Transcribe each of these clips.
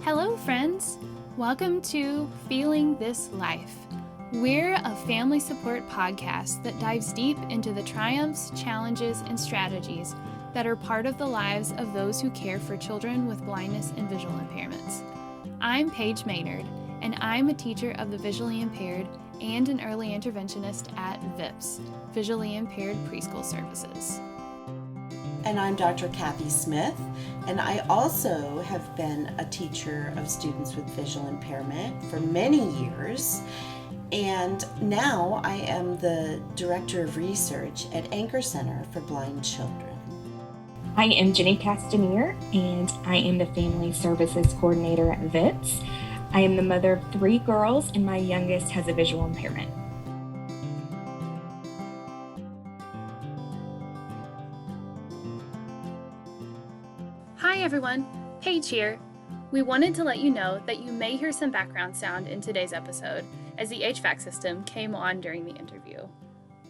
Hello, friends. Welcome to Feeling This Life. We're a family support podcast that dives deep into the triumphs, challenges, and strategies that are part of the lives of those who care for children with blindness and visual impairments. I'm Paige Maynard, and I'm a teacher of the visually impaired and an early interventionist at VIPS, Visually Impaired Preschool Services. And I'm Dr. Cathy Smith, and I also have been a teacher of students with visual impairment for many years. And now I am the Director of Research at Anchor Center for Blind Children. I am jcastenir, and I am the Family Services Coordinator at VIPS. I am the mother of 3 girls, and my youngest has a visual impairment. Hi everyone, Paige here. We wanted to let you know that you may hear some background sound in today's episode as the HVAC system came on during the interview.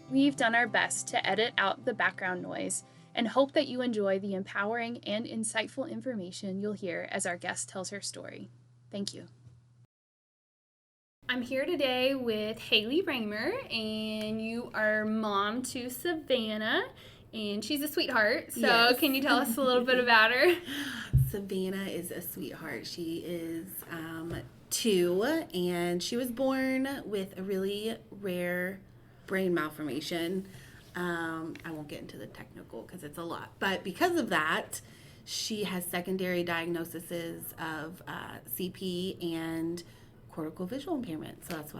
We've done our best to edit out the background noise and hope that you enjoy the empowering and insightful information you'll hear as our guest tells her story. Thank you. I'm here today with Hailee Raymer, and you are mom to Savannah, and she's a sweetheart. So Yes. Can you tell us a little bit about her? Savannah is a sweetheart. She is 2, and she was born with a really rare brain malformation. I won't get into the technical because it's a lot, but because of that, she has secondary diagnoses of CP and cortical visual impairment. So that's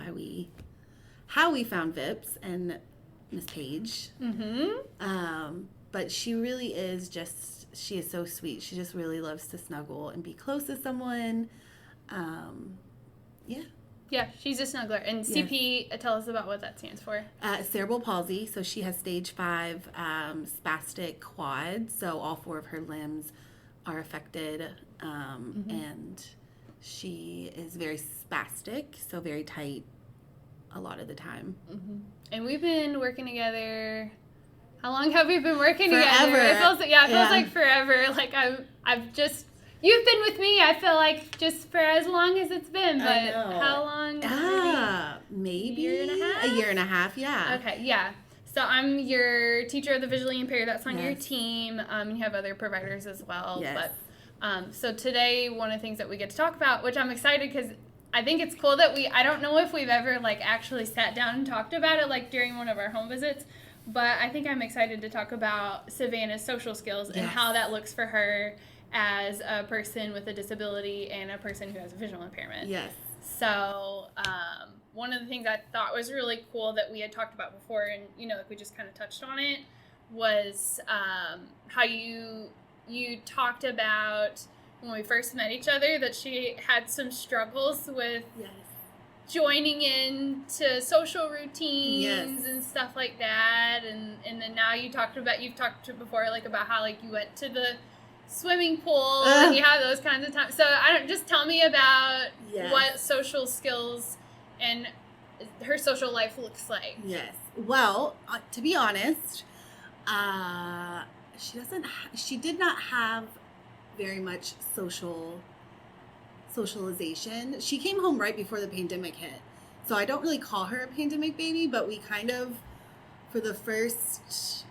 how we found VIPS and Miss Paige. But she really is she is so sweet. She just really loves to snuggle and be close to someone. Yeah, she's a snuggler. And CP, tell us about what that stands for. Cerebral palsy. So she has stage 5 spastic quad. So all 4 of her limbs are affected. And she is very spastic, so very tight a lot of the time. And we've been working together. How long have we been working Forever. together? It feels like forever. Like you've been with me, I feel like, just for as long as it's been. But I know. how long? Maybe a year and a half? A year and a half, yeah. Okay, yeah. So I'm your teacher of the visually impaired. That's on your Yes. team. You have other providers as well. Yes. But so today, one of the things that we get to talk about, which I'm excited because I think it's cool that I don't know if we've ever actually sat down and talked about it during one of our home visits, but I think I'm excited to talk about Savannah's social skills and how that looks for her as a person with a disability and a person who has a visual impairment. Yes. So one of the things I thought was really cool that we had talked about before, and we just kind of touched on it, was how you talked about when we first met each other that she had some struggles with joining in to social routines and stuff like that, and then now you've talked before about how you went to the swimming pool and you have those kinds of times. So just tell me about what social skills and her social life looks like. Yes. Well, to be honest, she did not have very much socialization. She came home right before the pandemic hit. So I don't really call her a pandemic baby, but we kind of, for the first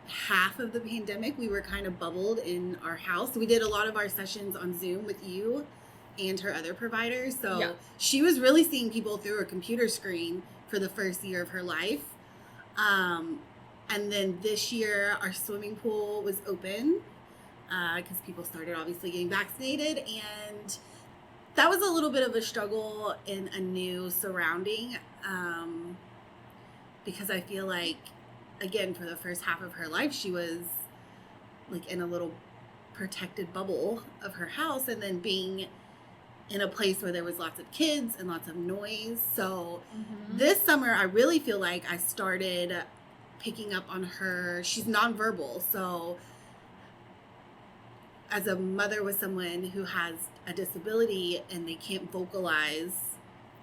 half of the pandemic, we were kind of bubbled in our house. We did a lot of our sessions on Zoom with you and her other providers. So she was really seeing people through a computer screen for the first year of her life. And then this year, our swimming pool was open because people started obviously getting vaccinated. And that was a little bit of a struggle in a new surrounding because I feel like, again, for the first half of her life, she was in a little protected bubble of her house, and then being in a place where there was lots of kids and lots of noise. So this summer, I really feel like I started picking up on her. She's nonverbal. So as a mother with someone who has a disability and they can't vocalize,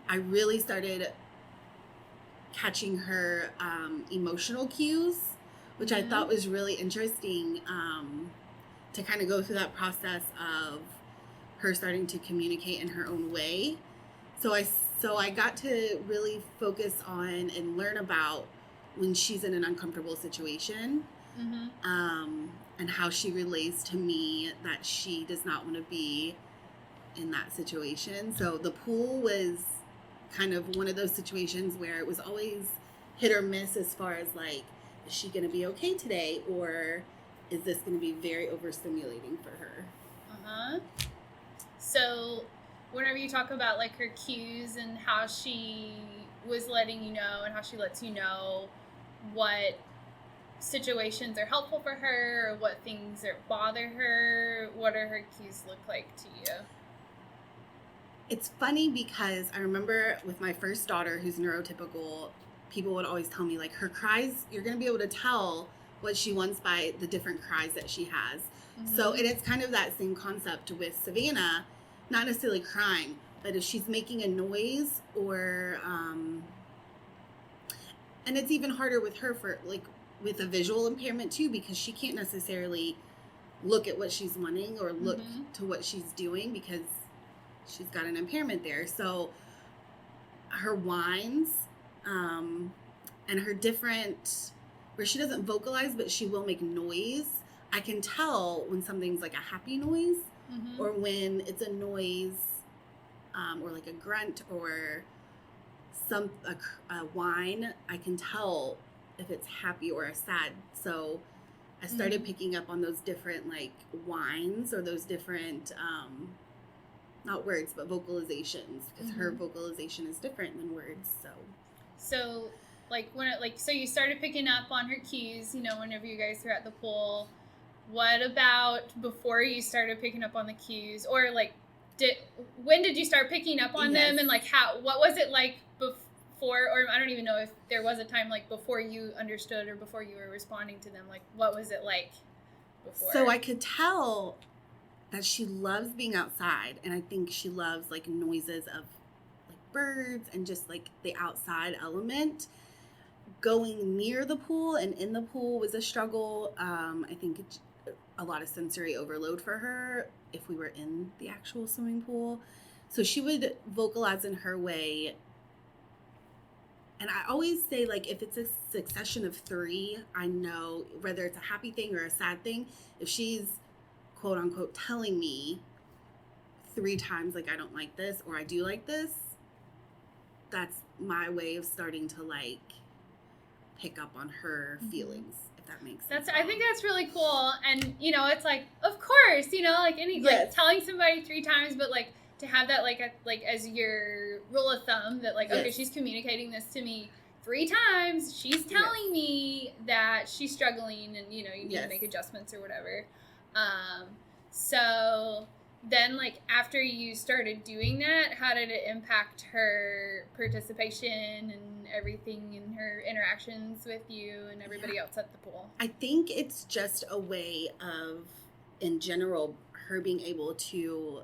I really started catching her emotional cues, which I thought was really interesting to kind of go through that process of her starting to communicate in her own way. So I got to really focus on and learn about when she's in an uncomfortable situation, and how she relates to me that she does not want to be in that situation. So the pool was kind of one of those situations where it was always hit or miss as far as like, is she going to be okay today, or is this going to be very overstimulating for her? So whenever you talk about like her cues and how she was letting you know and how she lets you know what situations are helpful for her or what things are bother her, what are her cues look like to you? It's funny because I remember with my first daughter, who's neurotypical, people would always tell me like her cries, you're going to be able to tell what she wants by the different cries that she has. So, and it's kind of that same concept with Savannah, not necessarily crying, but if she's making a noise or, and it's even harder with her for like with a visual impairment too, because she can't necessarily look at what she's wanting or look to what she's doing because she's got an impairment there. So her whines, and her different, where she doesn't vocalize, but she will make noise. I can tell when something's like a happy noise or when it's a noise, or like a grunt or a whine. I can tell if it's happy or a sad. So I started picking up on those different like whines or those different, not words, but vocalizations, because her vocalization is different than words. So like so you started picking up on her cues, you know, whenever you guys were at the pool. What about before you started picking up on the cues, or like when did you start picking up on them, and like what was it like before, or I don't even know if there was a time like before you understood or before you were responding to them, like what was it like before? So I could tell that she loves being outside, and I think she loves like noises of like birds and just like the outside element. Going near the pool and in the pool was a struggle. I think a lot of sensory overload for her if we were in the actual swimming pool. So she would vocalize in her way. And I always say, like, if it's a succession of 3, I know whether it's a happy thing or a sad thing, if she's quote unquote telling me 3 times, like, I don't like this or I do like this, that's my way of starting to like pick up on her feelings, if that makes sense. I think that's really cool. And, you know, it's like, of course, you know, like like telling somebody 3 times, but like to have that like as your rule of thumb that like, okay, she's communicating this to me 3 times. She's telling me that she's struggling and, you know, you need to make adjustments or whatever. So then like after you started doing that, how did it impact her participation and everything in her interactions with you and everybody else at the pool? I think it's just a way of, in general, her being able to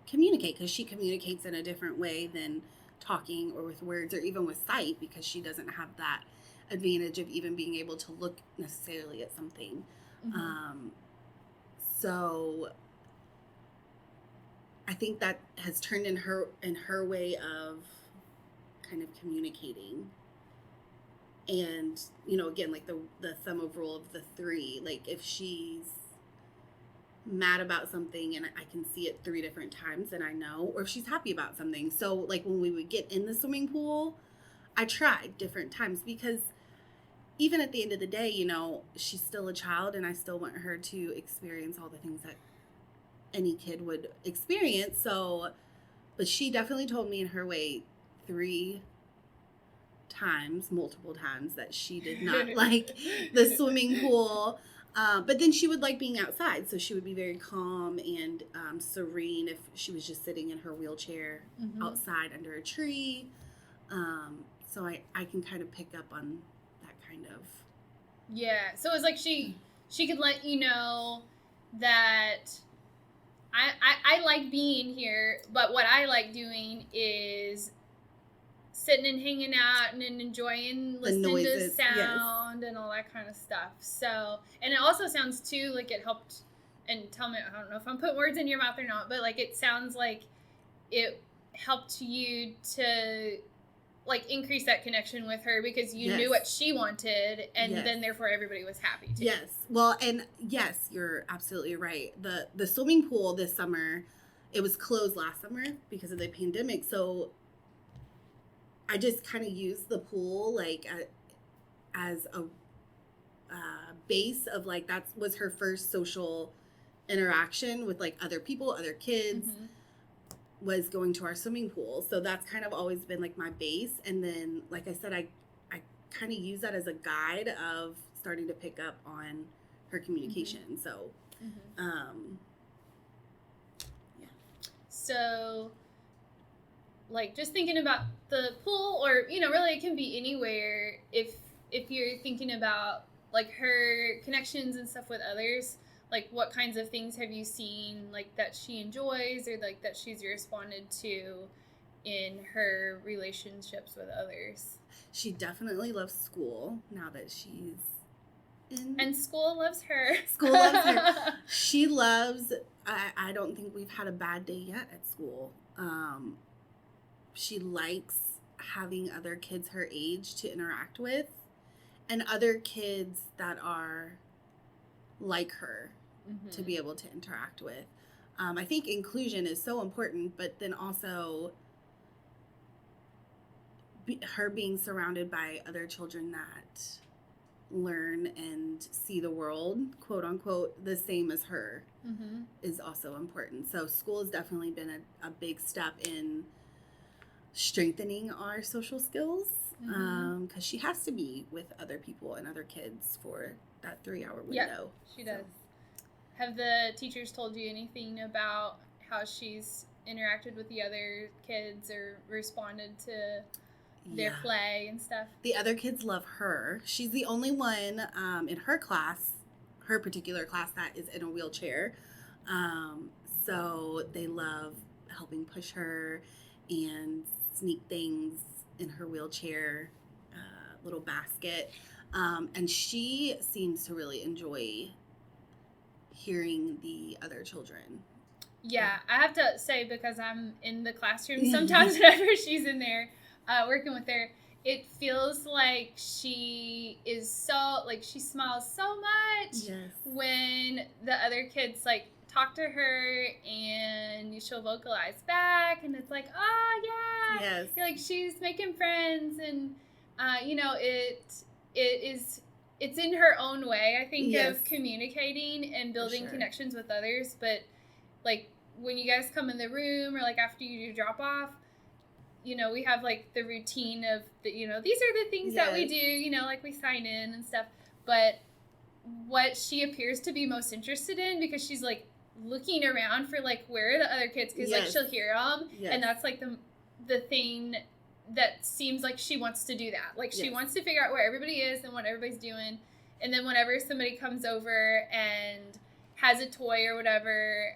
communicate, because she communicates in a different way than talking or with words or even with sight, because she doesn't have that advantage of even being able to look necessarily at something. So I think that has turned in her way of kind of communicating. And, you know, again, like the thumb of rule of the 3, like if she's mad about something and I can see it 3 different times, then I know, or if she's happy about something. So like when we would get in the swimming pool, I tried different times, because even at the end of the day, you know, she's still a child and I still want her to experience all the things that any kid would experience. So, but she definitely told me in her way 3 times, multiple times, that she did not like the swimming pool. But then she would like being outside. So she would be very calm and serene if she was just sitting in her wheelchair outside under a tree. So I can kind of pick up on that kind of. Yeah. So it was like she could let you know that I like being here, but what I like doing is sitting and hanging out and enjoying listening to sound and all that kind of stuff. So, and it also sounds too like it helped and tell me, I don't know if I'm putting words in your mouth or not, but like it sounds like it helped you to like increase that connection with her because you knew what she wanted, and then therefore everybody was happy too. Yes. Well, and yes, you're absolutely right. The swimming pool this summer, it was closed last summer because of the pandemic, so I just kind of used the pool like as a base of like that was her first social interaction with like other people, other kids, was going to our swimming pool. So that's kind of always been like my base. And then, like I said, I kind of use that as a guide of starting to pick up on her communication. So, So, like, just thinking about the pool, or, you know, really it can be anywhere. If you're thinking about, like, her connections and stuff with others, like, what kinds of things have you seen, like, that she enjoys or, like, that she's responded to in her relationships with others? She definitely loves school now that she's in. And school loves her. School loves her. She loves, I don't think we've had a bad day yet at school. She likes having other kids her age to interact with and other kids that are like her to be able to interact with. I think inclusion is so important, but then also her being surrounded by other children that learn and see the world, quote unquote, the same as her is also important. So school has definitely been a big step in strengthening our social skills, because she has to be with other people and other kids for that 3-hour window. Yeah, she does. Have the teachers told you anything about how she's interacted with the other kids or responded to their play and stuff? The other kids love her. She's the only one in her class, her particular class, that is in a wheelchair. So they love helping push her and sneak things in her wheelchair little basket. And she seems to really enjoy hearing the other children. Yeah, I have to say, because I'm in the classroom sometimes whenever she's in there working with her, it feels like she is so, like, she smiles so much when the other kids, like, talk to her and she'll vocalize back, and it's like, oh, yeah. You're like, she's making friends, and, you know, it's in her own way, I think, of communicating and building connections with others. But, like, when you guys come in the room or, like, after you do drop off, you know, we have, like, the routine of, you know, these are the things that we do, you know, like, we sign in and stuff. But what she appears to be most interested in, because she's, like, looking around for, like, where are the other kids? Because, like, she'll hear them. And that's, like, the thing that seems like she wants to do that. Like, she wants to figure out where everybody is and what everybody's doing. And then whenever somebody comes over and has a toy or whatever,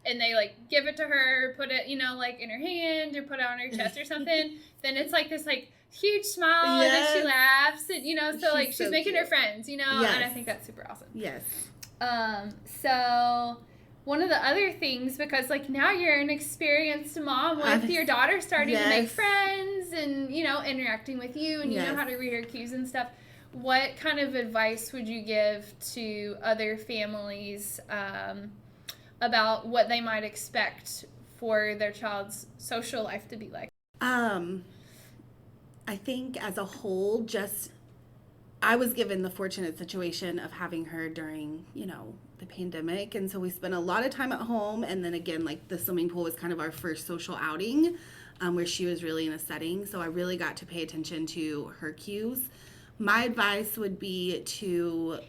and they, like, give it to her, put it, you know, like, in her hand or put it on her chest or something, then it's, like, this, like, huge smile, and then she laughs, and, you know, so, like, she's making her friends, you know, and I think that's super awesome. So one of the other things, because, like, now you're an experienced mom with your daughter starting to make friends and, you know, interacting with you, and you know how to read her cues and stuff. What kind of advice would you give to other families about what they might expect for their child's social life to be like? I think as a whole, I was given the fortunate situation of having her during, you know, the pandemic. And so we spent a lot of time at home. And then again, like, the swimming pool was kind of our first social outing, where she was really in a setting. So I really got to pay attention to her cues. My advice would be to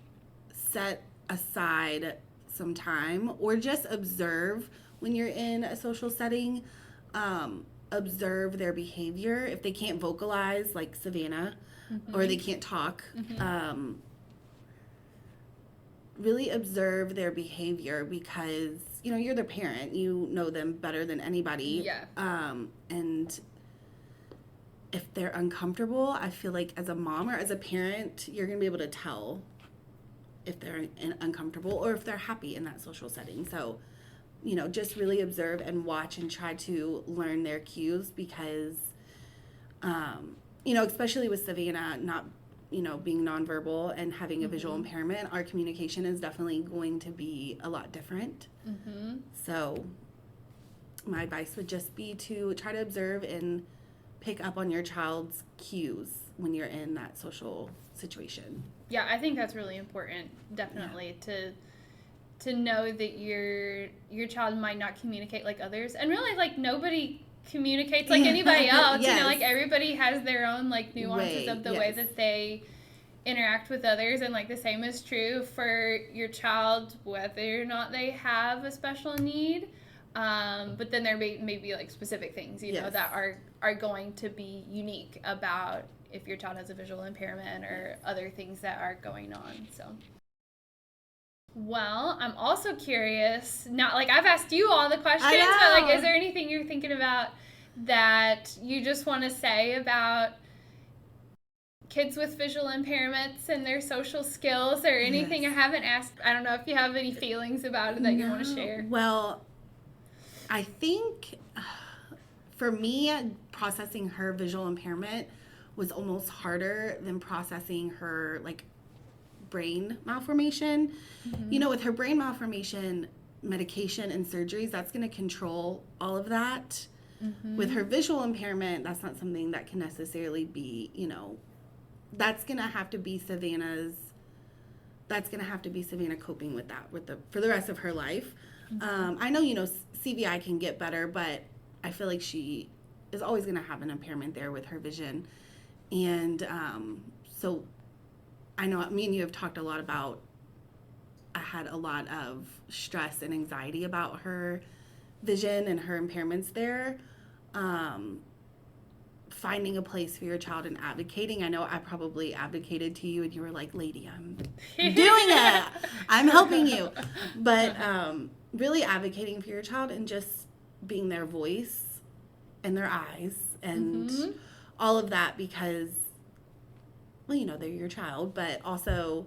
set aside some time, or just observe when you're in a social setting. Observe their behavior. If they can't vocalize, like Savannah, or they can't talk, really observe their behavior, because, you know, you're their parent. You know them better than anybody. And if they're uncomfortable, I feel like as a mom or as a parent, you're going to be able to tell if they're uncomfortable or if they're happy in that social setting. So, just really observe and watch and try to learn their cues because, especially with Savannah not, being nonverbal and having a visual impairment, our communication is definitely going to be a lot different. So my advice would just be to try to observe and pick up on your child's cues when you're in that social situation. Yeah, I think that's really important, definitely, to know that your child might not communicate like others. And really, like, nobody communicates like anybody else. Yes. Like, everybody has their own, like, nuances of the way that they interact with others. And, like, the same is true for your child, whether or not they have a special need. But then there may be, like, specific things, know, that are going to be unique about if your child has a visual impairment or other things that are going on. So, well, I'm also curious, not like I've asked you all the questions, but like, is there anything you're thinking about that you just want to say about kids with visual impairments and their social skills, or anything I haven't asked? I don't know if you have any feelings about it that you want to share. Well, I think for me, processing her visual impairment was almost harder than processing her, like, brain malformation. With her brain malformation, medication and surgeries, that's going to control all of that. With her visual impairment, that's not something that can necessarily be, that's going to have to be Savannah coping with that for the rest of her life. I know, CVI can get better, but I feel like she is always going to have an impairment there with her vision. And so I know me and you have talked a lot about, I had a lot of stress and anxiety about her vision and her impairments there. Finding a place for your child and advocating. I know I probably advocated to you and you were like, lady, I'm doing it. I'm helping you. But really advocating for your child and just being their voice and their eyes and all of that, because, well, they're your child, but also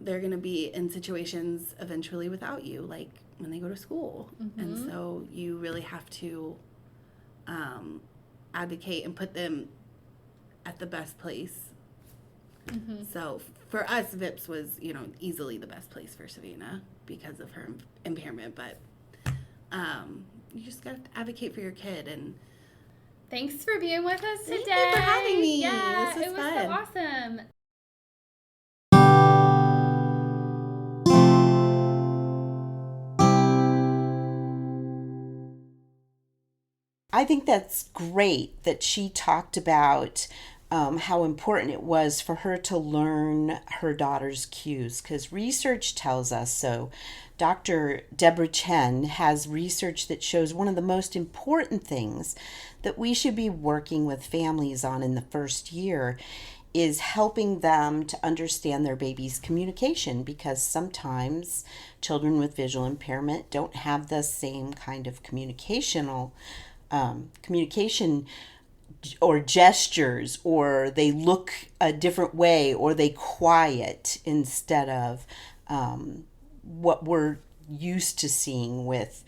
they're going to be in situations eventually without you, like when they go to school. And so you really have to advocate and put them at the best place. So for us, VIPS was, easily the best place for Savannah because of her impairment, but you just got to advocate for your kid. And thanks for being with us today. Thank you for having me. Yeah, this was fun. So awesome. I think that's great that she talked about how important it was for her to learn her daughter's cues, because research tells us so. Dr. Deborah Chen has research that shows one of the most important things that we should be working with families on in the first year is helping them to understand their baby's communication, because sometimes children with visual impairment don't have the same kind of communication or gestures, or they look a different way, or they quiet instead of what we're used to seeing with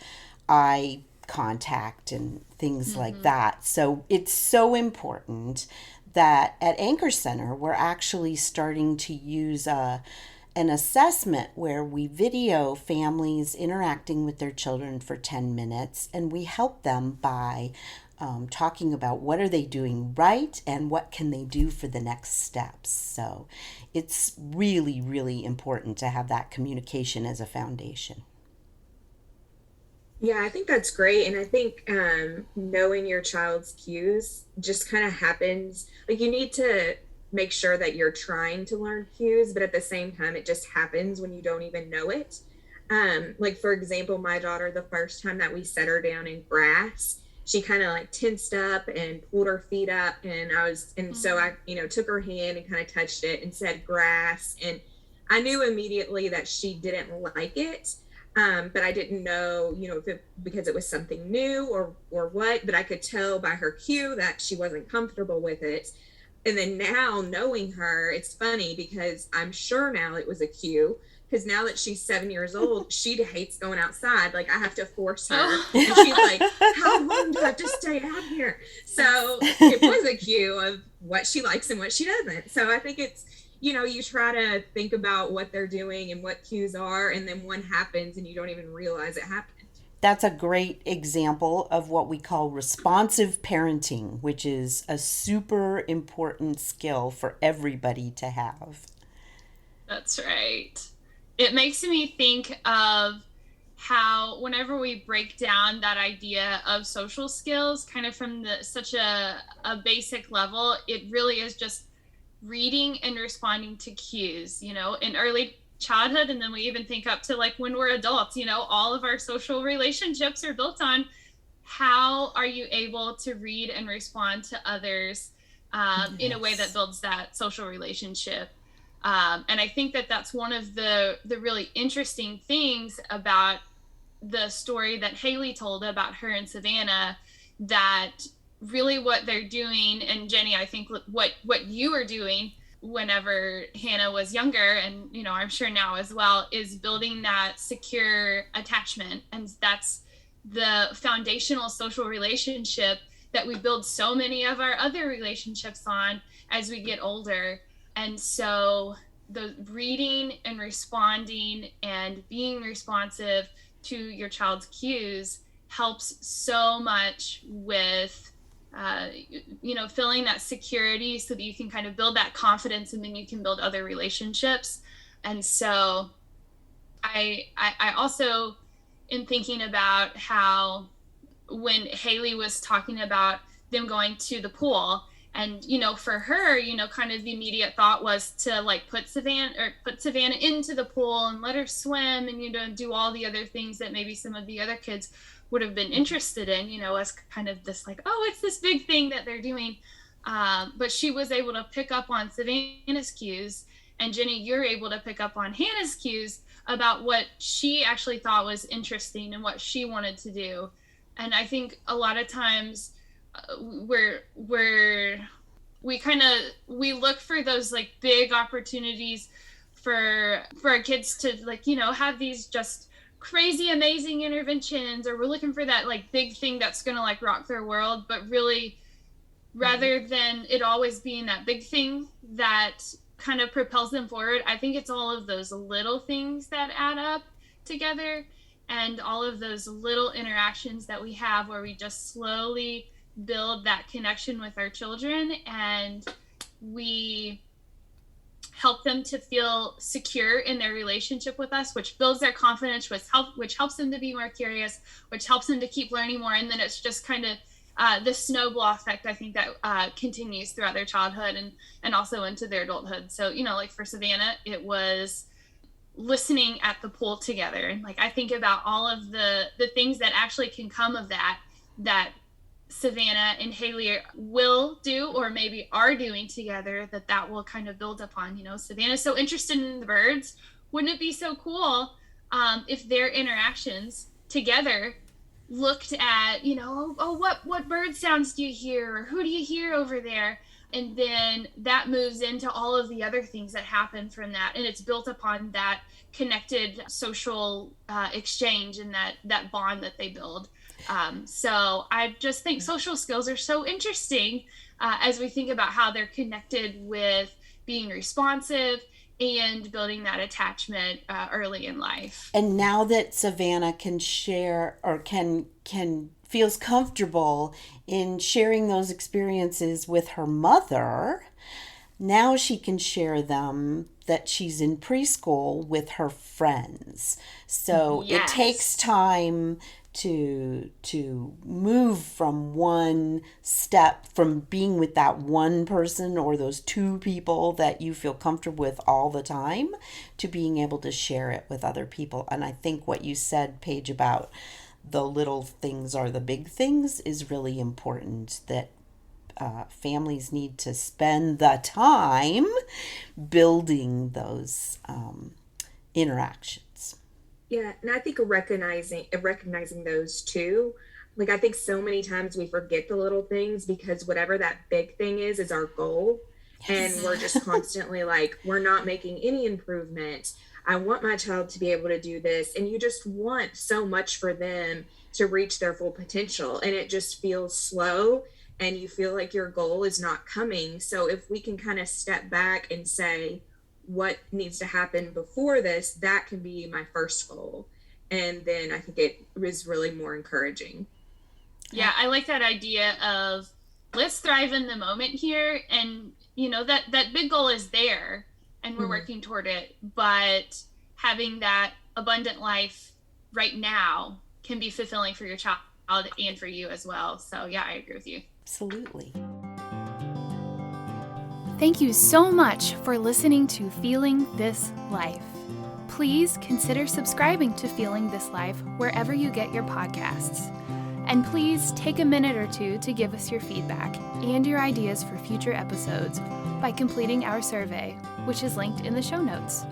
eye contact and things like that. So it's so important that at Anchor Center, we're actually starting to use an assessment where we video families interacting with their children for 10 minutes, and we help them by talking about what are they doing right and what can they do for the next steps. So it's really, really important to have that communication as a foundation. Yeah, I think that's great. And I think knowing your child's cues just kind of happens. Like, you need to make sure that you're trying to learn cues, but at the same time, it just happens when you don't even know it. Like, for example, my daughter, the first time that we set her down in grass, she kind of like tensed up and pulled her feet up, and so I, took her hand and kind of touched it and said grass. And I knew immediately that she didn't like it. But I didn't know, because it was something new or what, but I could tell by her cue that she wasn't comfortable with it. And then now knowing her, it's funny because I'm sure now it was a cue, because now that she's 7 years old, she hates going outside. Like, I have to force her. And she's like, how long do I have to stay out here? So it was a cue of what she likes and what she doesn't. So I think it's, you try to think about what they're doing and what cues are, and then one happens and you don't even realize it happened. That's a great example of what we call responsive parenting, which is a super important skill for everybody to have. That's right. It makes me think of how whenever we break down that idea of social skills kind of from such a basic level, it really is just reading and responding to cues, in early childhood, and then we even think up to like when we're adults, all of our social relationships are built on how are you able to read and respond to others in a way that builds that social relationship. And I think that that's one of the really interesting things about the story that Hailee told about her and Savannah, that really what they're doing, and Jenny, I think what you were doing whenever Hannah was younger, and I'm sure now as well, is building that secure attachment. And that's the foundational social relationship that we build so many of our other relationships on as we get older. And so the reading and responding and being responsive to your child's cues helps so much with feeling that security, so that you can kind of build that confidence, and then you can build other relationships. And so I also am thinking about how when Hailee was talking about them going to the pool, and for her, kind of the immediate thought was to like put Savannah into the pool and let her swim, and do all the other things that maybe some of the other kids would have been interested in, as kind of this like, oh, it's this big thing that they're doing. But she was able to pick up on Savannah's cues, and Jenny, you're able to pick up on Hannah's cues about what she actually thought was interesting and what she wanted to do. And I think a lot of times we look for those like big opportunities for our kids to like, have these just crazy amazing interventions, or we're looking for that like big thing that's gonna like rock their world. But really, rather than it always being that big thing that kind of propels them forward, I think it's all of those little things that add up together, and all of those little interactions that we have where we just slowly build that connection with our children, and we help them to feel secure in their relationship with us, which builds their confidence, which helps them to be more curious, which helps them to keep learning more. And then it's just kind of the snowball effect, I think, that continues throughout their childhood and also into their adulthood. So, like for Savannah, it was listening at the pool together. And like, I think about all of the things that actually can come of that Savannah and Hailee will do, or maybe are doing together, that will kind of build upon. Savannah's so interested in the birds. Wouldn't it be so cool if their interactions together looked at, what bird sounds do you hear, or who do you hear over there? And then that moves into all of the other things that happen from that, and it's built upon that connected social exchange and that bond that they build. So I just think social skills are so interesting as we think about how they're connected with being responsive and building that attachment early in life. And now that Savannah can share, or can feels comfortable in sharing those experiences with her mother, now she can share them, that she's in preschool, with her friends. So Yes. It takes time to move from one step, from being with that one person or those two people that you feel comfortable with all the time, to being able to share it with other people. And I think what you said, Paige, about the little things are the big things is really important, that families need to spend the time building those interactions. Yeah, and I think recognizing those too. Like, I think so many times we forget the little things because whatever that big thing is our goal. And we're just constantly like, we're not making any improvement. I want my child to be able to do this. And you just want so much for them to reach their full potential. And it just feels slow and you feel like your goal is not coming. So if we can kind of step back and say, what needs to happen before this, that can be my first goal. And then I think it is really more encouraging. Yeah, I like that idea of let's thrive in the moment here. And, you know, that big goal is there and we're working toward it. But having that abundant life right now can be fulfilling for your child and for you as well. So, yeah, I agree with you. Absolutely. Thank you so much for listening to Feeling This Life. Please consider subscribing to Feeling This Life wherever you get your podcasts. And please take a minute or two to give us your feedback and your ideas for future episodes by completing our survey, which is linked in the show notes.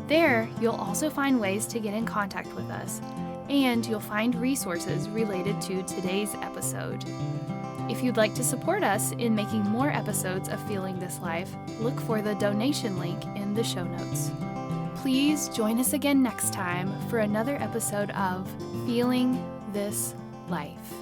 There, you'll also find ways to get in contact with us, and you'll find resources related to today's episode. If you'd like to support us in making more episodes of Feeling This Life, look for the donation link in the show notes. Please join us again next time for another episode of Feeling This Life.